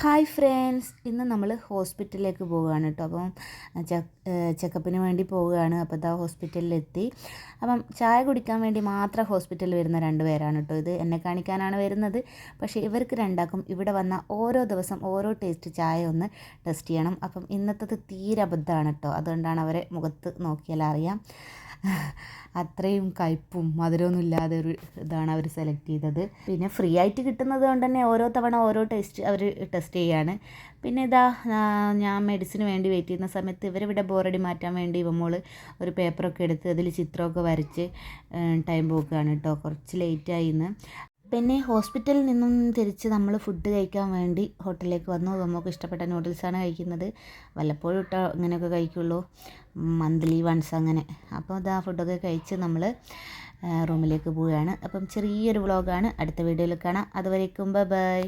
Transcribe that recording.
Hi friends, ഇന്ന് നമ്മൾ ഹോസ്പിറ്റലിലേക്ക് പോവുകയാണ് കേട്ടോ. അപ്പം ചെക്കപ്പിന് വേണ്ടി പോവുകയാണ്. അപ്പോൾ ഇതാ ഹോസ്പിറ്റലിലെത്തി. അപ്പം ചായ കുടിക്കാൻ വേണ്ടി മാത്രം ഹോസ്പിറ്റലിൽ വരുന്ന രണ്ട് പേരാണ് കേട്ടോ. ഇത് എന്നെ കാണിക്കാനാണ് വരുന്നത്. പക്ഷേ ഇവർക്ക് രണ്ടാക്കും ഇവിടെ വന്ന ഓരോ ദിവസം ഓരോ ടേസ്റ്റ് ചായ ഒന്ന് ടെസ്റ്റ് ചെയ്യണം. അപ്പം ഇന്നത്തത് തീരെ അബദ്ധമാണ് കേട്ടോ. അതുകൊണ്ടാണ് അവരെ മുഖത്ത് നോക്കിയാൽ അറിയാം. അത്രയും കയ്പും മധുരമൊന്നും ഇല്ലാതെ ഒരു ഇതാണ് അവർ സെലക്ട് ചെയ്തത്. പിന്നെ ഫ്രീ ആയിട്ട് കിട്ടുന്നത് കൊണ്ട് തന്നെ ഓരോ തവണ ഓരോ ടേസ്റ്റ് അവർ ടെസ്റ്റ് ചെയ്യാണ്. പിന്നെ ഇതാ ഞാൻ മെഡിസിന് വേണ്ടി വെയിറ്റ് ചെയ്യുന്ന സമയത്ത് ഇവരിവിടെ ബോറടി മാറ്റാൻ വേണ്ടി ഇവമോൾ ഒരു പേപ്പറൊക്കെ എടുത്ത് അതിൽ ചിത്രമൊക്കെ വരച്ച് ടൈം പോക്കുകയാണ് കേട്ടോ. കുറച്ച് ലേറ്റായി ഇന്ന്. പിന്നെ ഹോസ്പിറ്റലിൽ നിന്നും തിരിച്ച് നമ്മൾ ഫുഡ് കഴിക്കാൻ വേണ്ടി ഹോട്ടലിലേക്ക് വന്നു. നമുക്ക് ഇഷ്ടപ്പെട്ട നൂഡിൽസാണ് കഴിക്കുന്നത്. വല്ലപ്പോഴും ഇട്ടോ ഇങ്ങനെയൊക്കെ കഴിക്കുള്ളൂ, മന്ത്ലി വൺസ് അങ്ങനെ. അപ്പോൾ അതാ ഫുഡൊക്കെ കഴിച്ച് നമ്മൾ റൂമിലേക്ക് പോവുകയാണ്. അപ്പം ചെറിയൊരു വ്ളോഗാണ്. അടുത്ത വീഡിയോയിൽ കാണാം. അതുവരേക്കും ബൈ.